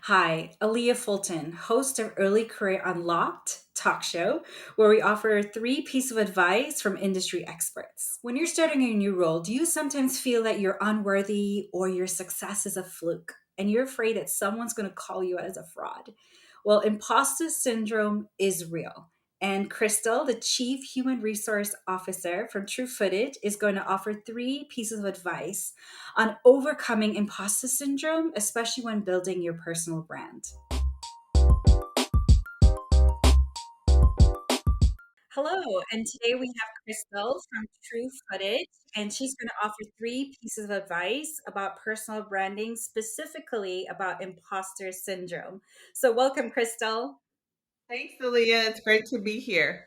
Hi, Aaliyah Fulton, host of Early Career Unlocked talk show, where we offer three pieces of advice from industry experts. When you're starting a new role, do you sometimes feel that you're unworthy or your success is a fluke and you're afraid that someone's going to call you out as a fraud? Well, imposter syndrome is real. And Crystal, the Chief Human Resource Officer from True Footage, is going to offer three pieces of advice on overcoming imposter syndrome, especially when building your personal brand. Hello, and today we have Crystal from True Footage, and she's going to offer three pieces of advice about personal branding, specifically about imposter syndrome. So, welcome, Crystal. Thanks, Aaliyah. It's great to be here.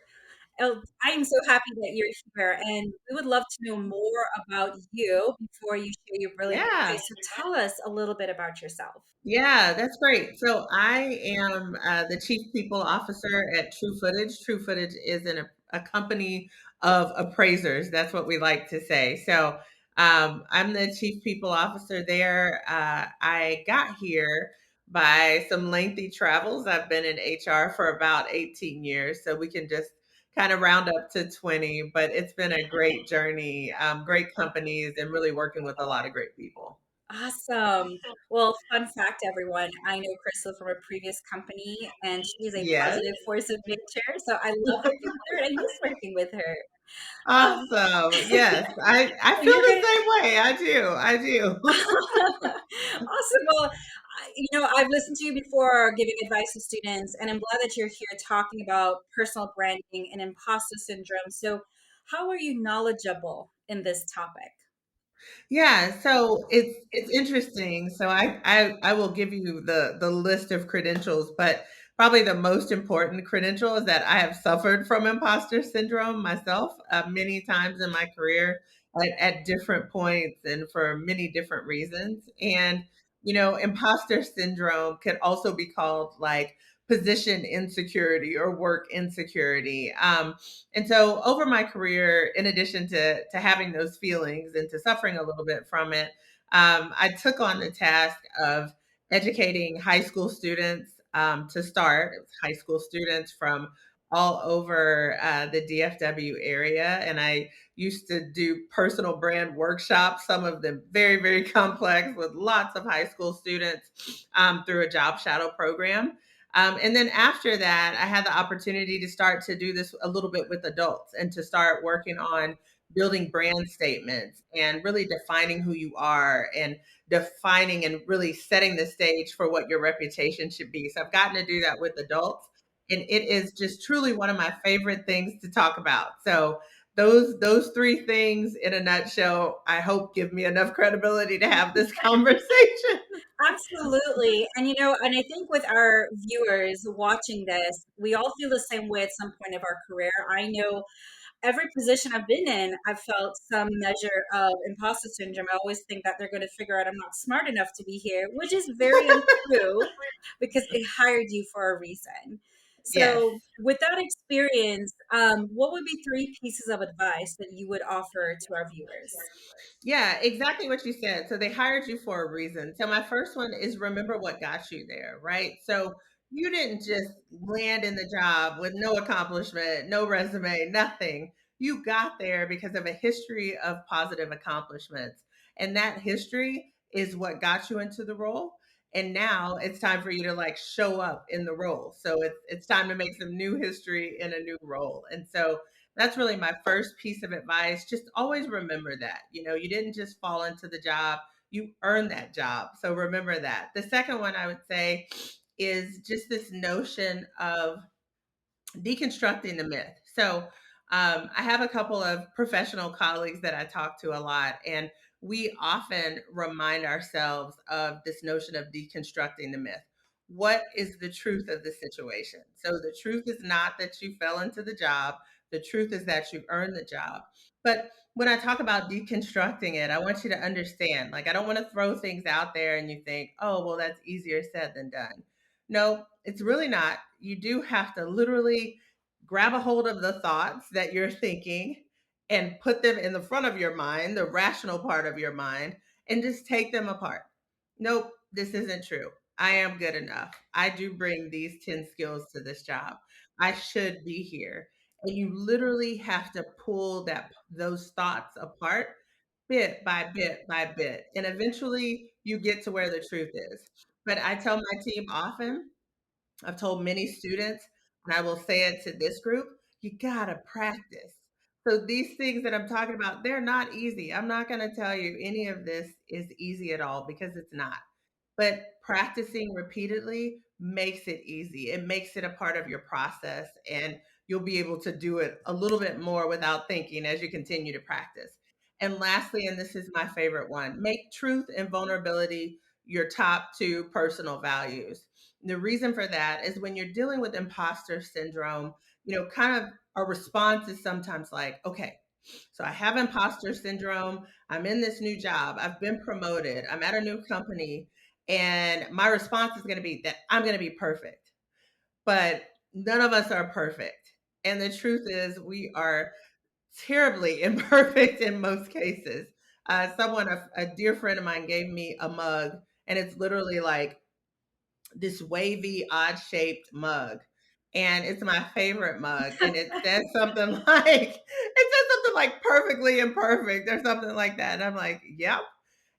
Oh, I am so happy that you're here, and we would love to know more about you before you share your brilliant Yeah, advice. So, tell us a little bit about yourself. yeah, that's great. So I am the Chief People Officer at True Footage. True Footage is a company of appraisers. That's what we like to say. So I'm the Chief People Officer there. I got here by some lengthy travels. I've been in HR for about 18 years, so we can just kind of round up to 20. But it's been a great journey, great companies, and really working with a lot of great people. Awesome. Well, fun fact, everyone. I know Crystal from a previous company, and she is a Yes. positive force of nature. So I love working with her, and I miss working with her. Um, Awesome. Yes, I so feel you're the gonna same way. I do. I do. awesome. Well, I've listened to you before giving advice to students, and I'm glad that you're here talking about personal branding and imposter syndrome. So, how are you knowledgeable in this topic? Yeah, so it's interesting. So I will give you the list of credentials, but probably the most important credential is that I have suffered from imposter syndrome myself many times in my career at different points and for many different reasons. And imposter syndrome can also be called like position insecurity or work insecurity. And so over my career, in addition to having those feelings and to suffering a little bit from it, I took on the task of educating high school students to start. It was high school students from all over the DFW area. And I used to do personal brand workshops, some of them very, very complex with lots of high school students through a job shadow program. And then after that, I had the opportunity to start to do this a little bit with adults and to start working on building brand statements and really defining who you are and defining and really setting the stage for what your reputation should be. So I've gotten to do that with adults. And it is just truly one of my favorite things to talk about. So those three things in a nutshell, I hope give me enough credibility to have this conversation. Absolutely. And I think with our viewers watching this, we all feel the same way at some point of our career. I know every position I've been in, I've felt some measure of imposter syndrome. I always think that they're going to figure out I'm not smart enough to be here, which is very untrue because they hired you for a reason. Yes. So, with that experience, what would be three pieces of advice that you would offer to our viewers? Yeah, exactly what you said. So they hired you for a reason. So my first one is remember what got you there, right? So you didn't just land in the job with no accomplishment, no resume, nothing. You got there because of a history of positive accomplishments. And that history is what got you into the role. And now it's time for you to like show up in the role. So it's time to make some new history in a new role. And so that's really my first piece of advice. Just always remember that. You didn't just fall into the job, you earned that job. So remember that. The second one I would say is just this notion of deconstructing the myth. So I have a couple of professional colleagues that I talk to a lot, and we often remind ourselves of this notion of deconstructing the myth. What is the truth of the situation? So the truth is not that you fell into the job. The truth is that you earned the job. But when I talk about deconstructing it, I want you to understand, like, I don't want to throw things out there and you think, oh, well, that's easier said than done. No, it's really not. You do have to literally grab a hold of the thoughts that you're thinking and put them in the front of your mind, the rational part of your mind, and just take them apart. Nope, this isn't true. I am good enough. I do bring these 10 skills to this job. I should be here. And you literally have to pull those thoughts apart bit by bit by bit. And eventually you get to where the truth is. But I tell my team often, I've told many students, and I will say it to this group, you gotta practice. So these things that I'm talking about, they're not easy. I'm not gonna tell you any of this is easy at all because it's not. But practicing repeatedly makes it easy. It makes it a part of your process, and you'll be able to do it a little bit more without thinking as you continue to practice. And lastly, and this is my favorite one, make truth and vulnerability your top two personal values. The reason for that is when you're dealing with imposter syndrome, kind of a response is sometimes like, okay, so I have imposter syndrome. I'm in this new job. I've been promoted. I'm at a new company. And my response is going to be that I'm going to be perfect. But none of us are perfect. And the truth is, we are terribly imperfect in most cases. A dear friend of mine, gave me a mug, and it's literally like this wavy, odd shaped mug. And it's my favorite mug. And it says something like perfectly imperfect or something like that. And I'm like, yep.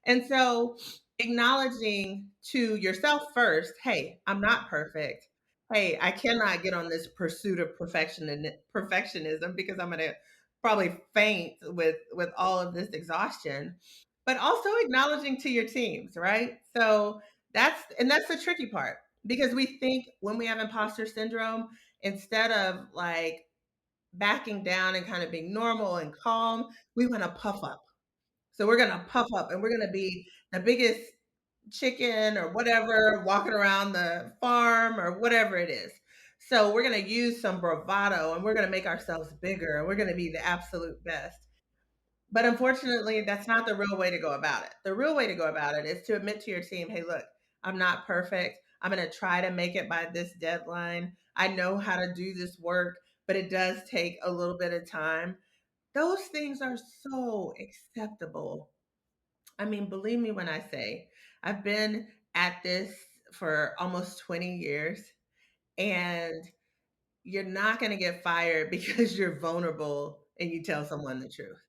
And so acknowledging to yourself first, hey, I'm not perfect. Hey, I cannot get on this pursuit of perfectionism because I'm going to probably faint with all of this exhaustion. But also acknowledging to your teams, right? So that's the tricky part because we think when we have imposter syndrome, instead of like backing down and kind of being normal and calm, we want to puff up. So we're gonna puff up and we're gonna be the biggest chicken or whatever walking around the farm or whatever it is. So we're gonna use some bravado and we're gonna make ourselves bigger and we're gonna be the absolute best. But unfortunately, that's not the real way to go about it. The real way to go about it is to admit to your team, hey, look, I'm not perfect. I'm going to try to make it by this deadline. I know how to do this work, but it does take a little bit of time. Those things are so acceptable. I mean, believe me when I say I've been at this for almost 20 years, and you're not going to get fired because you're vulnerable and you tell someone the truth.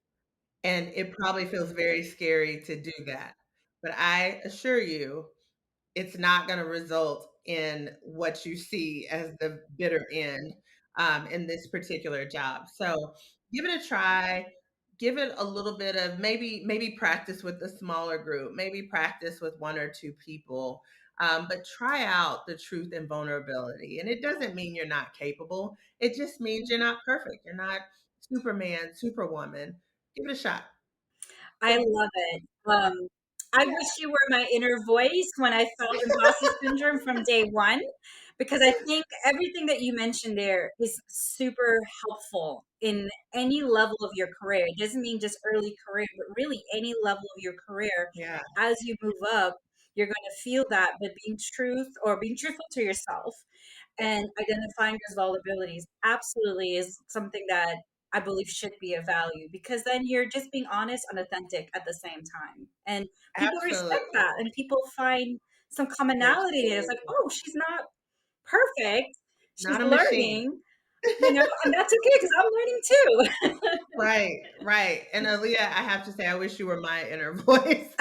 And it probably feels very scary to do that. But I assure you, it's not going to result in what you see as the bitter end in this particular job. So give it a try. Give it a little bit of maybe practice with a smaller group, maybe practice with one or two people, but try out the truth and vulnerability. And it doesn't mean you're not capable. It just means you're not perfect. You're not Superman, Superwoman. Give it a shot. I love it. I wish you were my inner voice when I felt imposter syndrome from day one, because I think everything that you mentioned there is super helpful in any level of your career. It doesn't mean just early career, but really any level of your career. Yeah, As you move up, you're going to feel that, but being truthful to yourself and identifying those vulnerabilities absolutely is something that I believe should be a value, because then you're just being honest and authentic at the same time. And people respect absolutely. that and people find some commonality in it. It's like, Absolutely. oh, she's not perfect. She's Not a machine. learning, and that's okay because I'm learning too. Right, right. And Aaliyah, I have to say, I wish you were my inner voice.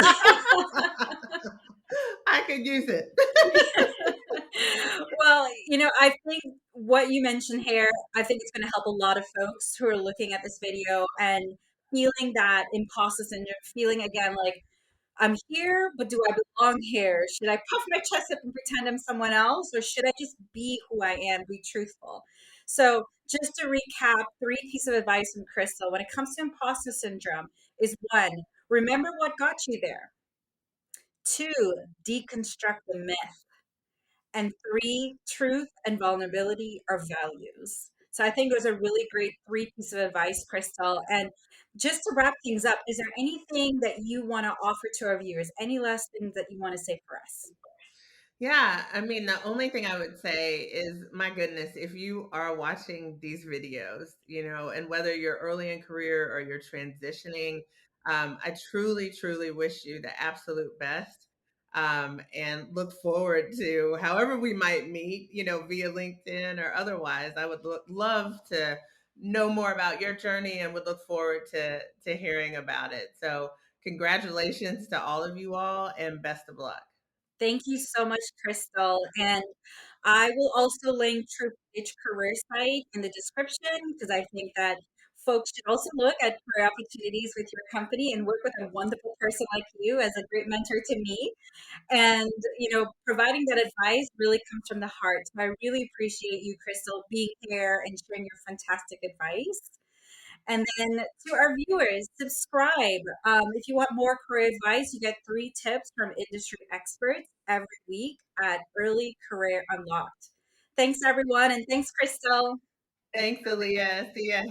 I could use it. Well, I think what you mentioned here, I think it's going to help a lot of folks who are looking at this video and feeling that imposter syndrome, feeling again like I'm here, but do I belong here? Should I puff my chest up and pretend I'm someone else, or should I just be who I am, be truthful? So, just to recap, three pieces of advice from Crystal when it comes to imposter syndrome is one, remember what got you there. Two, deconstruct the myth. And three, truth and vulnerability are values. So I think those are really great three pieces of advice, Crystal. And just to wrap things up, is there anything that you want to offer to our viewers? Any last things that you want to say for us? Yeah, I mean, the only thing I would say is, my goodness, if you are watching these videos, and whether you're early in career or you're transitioning, I truly, truly wish you the absolute best. and look forward to however we might meet, via LinkedIn or otherwise. I would love to know more about your journey and would look forward to hearing about it. So, congratulations to all of you all and best of luck. Thank you so much, Crystal. And I will also link True Pitch career site in the description because I think that folks should also look at career opportunities with your company and work with a wonderful person like you as a great mentor to me. And, providing that advice really comes from the heart. So I really appreciate you, Crystal, being here and sharing your fantastic advice. And then to our viewers, subscribe. If you want more career advice, you get 3 tips from industry experts every week at Early Career Unlocked. Thanks, everyone. And thanks, Crystal. Thanks, Aaliyah. See ya.